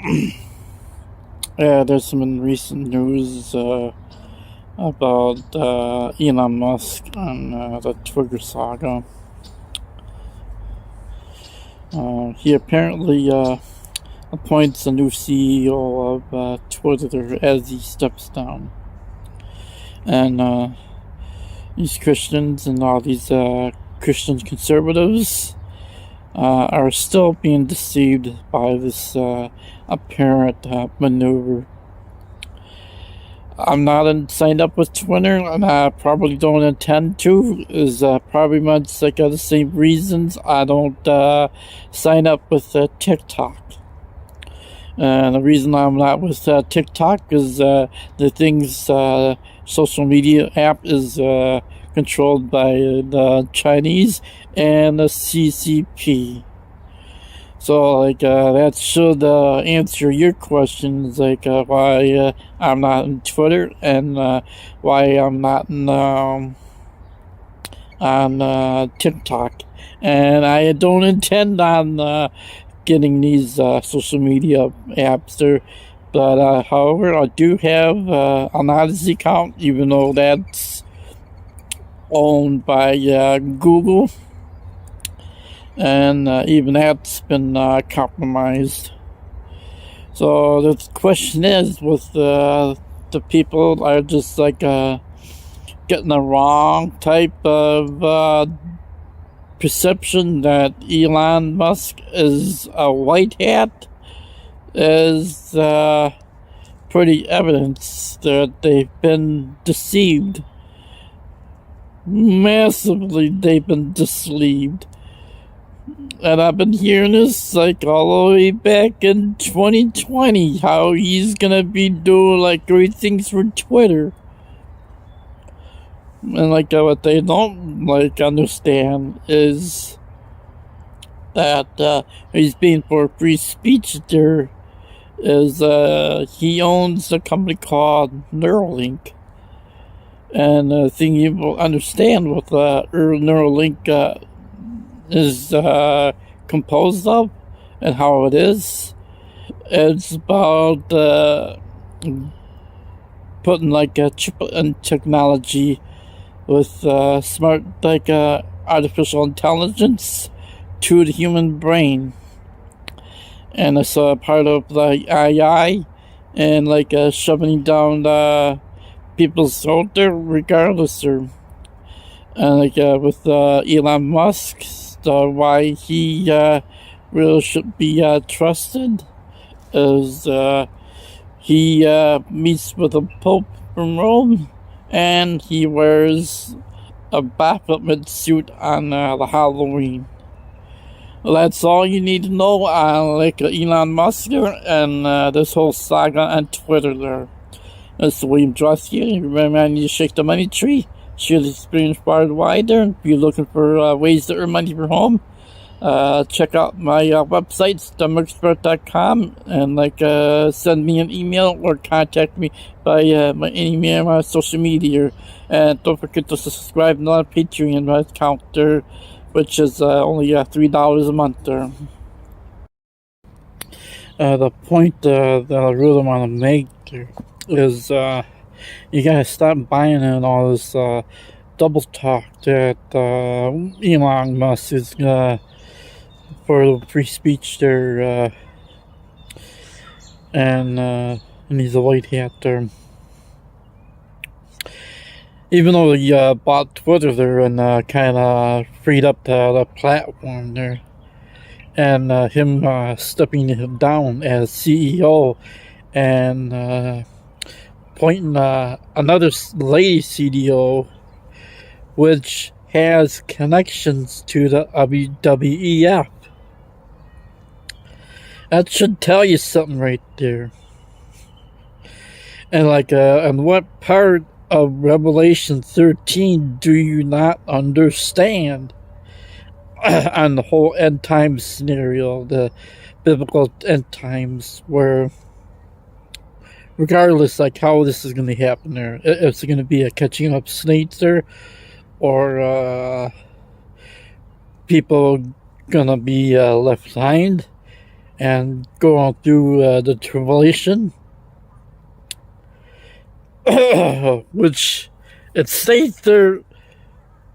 Yeah, there's some recent news about Elon Musk and the Twitter saga. He apparently appoints a new CEO of Twitter as he steps down. And these Christians and all these Christian conservatives are still being deceived by this apparent maneuver. I'm not signed up with Twitter, and I probably don't intend to. Is probably much like the same reasons I don't sign up with TikTok. And the reason I'm not with TikTok is the thing's social media app is controlled by the Chinese and the CCP. So, that should answer your questions, why I'm not on Twitter and why I'm not on TikTok. And I don't intend on getting these social media apps there. But, however, I do have an Odyssey account, even though that's owned by Google. And even that's been compromised. So the question is, with the people are just getting the wrong type of perception that Elon Musk is a white hat, is pretty evidence that they've been deceived. Massively, they've been deceived. And I've been hearing this all the way back in 2020, how he's gonna be doing great things for Twitter. And what they don't understand is that he's being for free speech. There is he owns a company called Neuralink. And the thing you will understand with Neuralink is composed of and how it is. It's about putting a chip in technology with smart artificial intelligence to the human brain, and it's part of the AI and shoving down people's throat there regardless. And with Elon Musk, why he really should be trusted is he meets with the Pope from Rome, and he wears a Baphomet suit on the Halloween. Well, that's all you need to know on Elon Musk and this whole saga on Twitter there. This is William Drosky. Remember, I need to shake the money tree. Share the experience far and wider. If you're looking for ways to earn money from home, check out my website, stomachexpert.com, and send me an email or contact me by my email on social media. And don't forget to subscribe to our Patreon account there, which is only $3 a month there. The point that I really want to make there is you gotta stop buying in all this double talk that Elon Musk is for free speech there, and he's a white hat there. Even though he bought Twitter there and kind of freed up the platform there, and him stepping him down as CEO and appointing another lady CDO, which has connections to the WWEF. That should tell you something right there. And and what part of Revelation 13 do you not understand on the whole end times scenario, the biblical end times, where regardless how this is going to happen there, it's going to be a catching up snakes there, or people gonna be left behind, and going through the tribulation, which it states there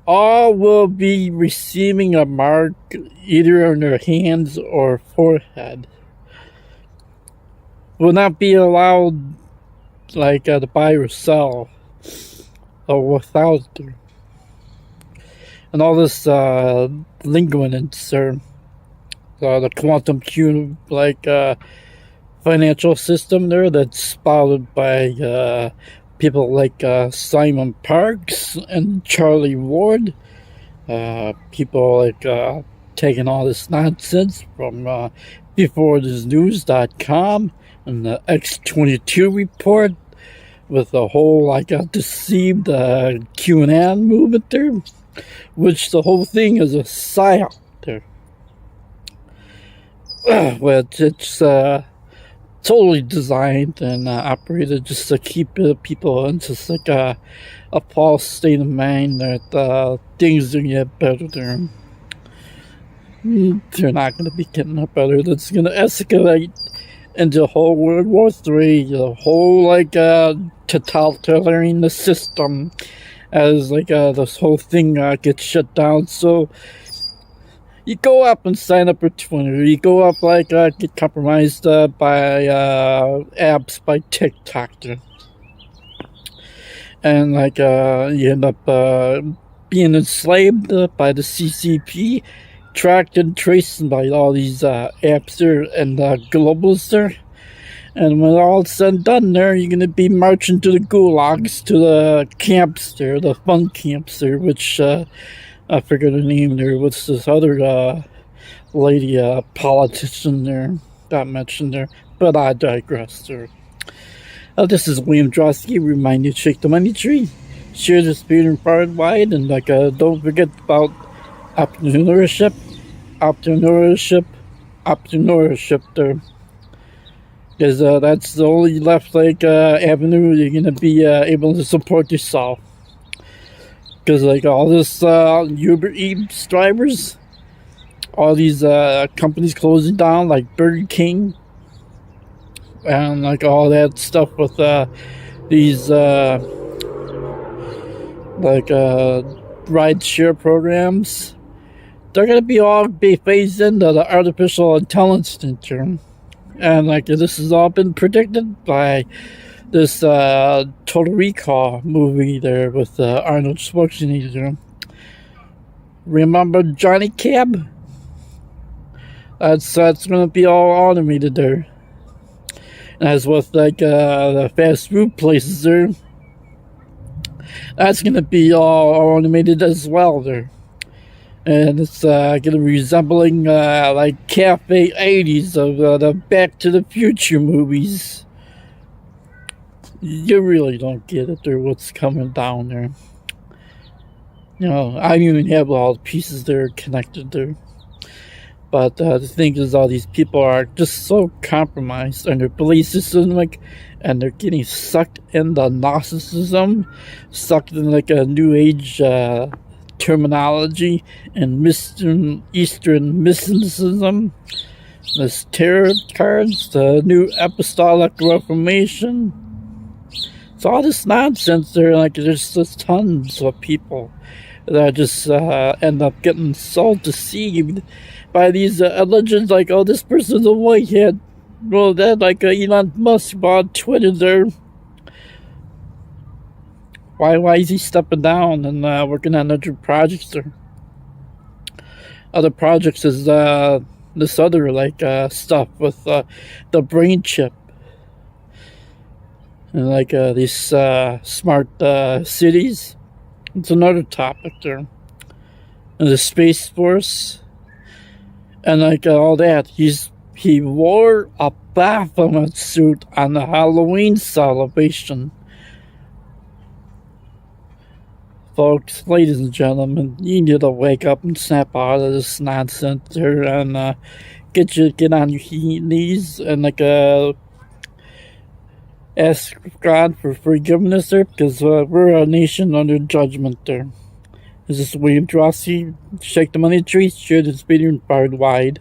all will be receiving a mark either on their hands or forehead. Will not be allowed to buy or sell or without it. And all this lingo in it, sir. The quantum cube financial system there that's spouted by people like Simon Parks and Charlie Ward. People taking all this nonsense from beforethisnews.com and the X22 report with the whole deceived QAnon movement there, which the whole thing is a psyop there. Which it's totally designed and operated just to keep people in just a false state of mind that things are going to get better there. They're not going to be getting up better. That's going to escalate into the whole World War III, the whole totalitarian system, as this whole thing gets shut down. So you go up and sign up for Twitter. You go up get compromised by apps by TikTok, and you end up being enslaved by the CCP, tracked and traced by all these apps there and globals there. And when all said and done there, you're going to be marching to the gulags, to the camps there, the fun camps there, which I forget her name there. What's this other lady, politician there, got mentioned there. But I digress there. This is William Drosky, remind you to shake the money tree, share this video far and wide, and don't forget about entrepreneurship there. Because that's the only left avenue you're going to be able to support yourself. Because all this Uber Eats drivers, all these companies closing down like Burger King, and all that stuff with these ride share programs, they're going to be all phased into the artificial intelligence term. And this has all been predicted by this Total Recall movie there with Arnold Schwarzenegger. Remember Johnny Cab? That's going to be all automated there. And as with the fast food places there, that's going to be all automated as well there. And it's going to be resembling Cafe 80s of the Back to the Future movies. You really don't get it there, what's coming down there. I don't even have all the pieces there connected there. But the thing is, all these people are just so compromised in their belief system, and they're getting sucked into Gnosticism, sucked in a New Age terminology and Eastern mysticism, this tarot cards, the New Apostolic Reformation. It's all this nonsense there. There's just tons of people that just end up getting so deceived by these religions. Oh, this person's a whitehead. Well, that Elon Musk bought Twitter there. Why is he stepping down and working on other projects there? Other projects is this other stuff with the brain chip and these smart cities. It's another topic there. And the Space Force and all that. He wore a Baphomet suit on the Halloween celebration. Folks, ladies and gentlemen, you need to wake up and snap out of this nonsense here and get on your knees and ask God for forgiveness there, because we're a nation under judgment there. This is William Drosky. Shake the money tree, share this video far and wide.